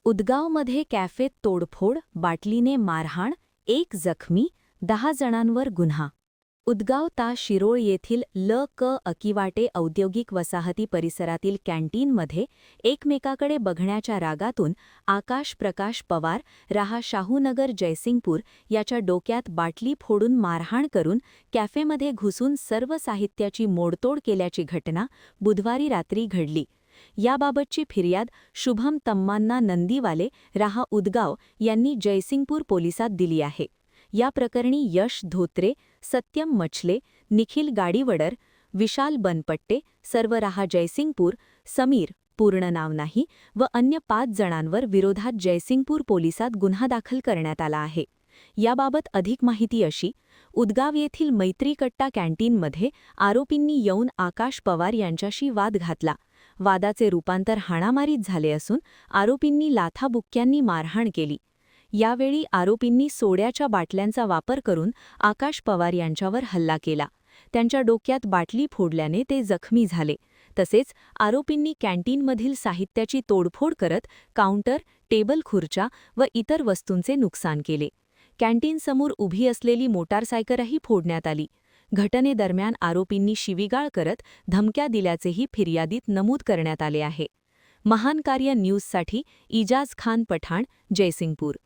उदगावमध्ये कॅफेत तोडफोड, बाटलीने मारहाण, 1 जखमी, 10 जणांवर गुन्हा. उदगाव ता शिरोळ येथील ल.क. अकिवाटे औद्योगिक वसाहती परिसरातील कॅन्टीनमध्ये एकमेकाकडे बघण्याच्या रागातून आकाश प्रकाश पवार राहा शाहूनगर जयसिंगपूर याच्या डोक्यात बाटली फोडून मारहाण करून कॅफेमध्ये घुसून सर्व साहित्याची मोडतोड केल्याची घटना बुधवारी रात्री घडली. याबाबतची फिर्याद शुभम तम्मान्ना नंदीवाले राहा उदगाव यांनी जयसिंगपूर पोलिसात दिली आहे. या प्रकरणी यश धोत्रे, सत्यम मछले, निखिल गाडीवडर, विशाल बनपट्टे, सर्व राहा जयसिंगपूर, समीर पूर्ण नाव नाही व अन्य 5 जणांवर विरोधात जयसिंगपूर पोलिसात गुन्हा दाखल करण्यात आला आहे. याबाबत अधिक माहिती अशी: उदगाव येथील मैत्री कट्टा कॅन्टीनमध्ये आरोपींनी येऊन आकाश पवार यांच्याशी वाद घातला. वादाचे रूपांतर हाणामारीत झाले असून आरोपींनी लाथाबुक्क्यांनी मारहाण केली. यावेळी आरोपींनी सोड्याच्या बाटल्यांचा वापर करून आकाश पवार यांच्यावर हल्ला केला. त्यांच्या डोक्यात बाटली फोडल्याने ते जखमी झाले. तसेच आरोपींनी कॅन्टीनमधील साहित्याची तोडफोड करत काउंटर, टेबल खुर्च्या व इतर वस्तूंचे नुकसान केले. कॅन्टीनसमोर उभी असलेली मोटारसायकलही फोडण्यात आली. घटनेदरम्यान आरोपींनी शिवीगाळ करत धमक्या दिल्याचेही फिर्यादीत नमूद करण्यात आले आहे. महान कार्य न्यूजसाठी इजाज खान पठाण, जयसिंगपूर.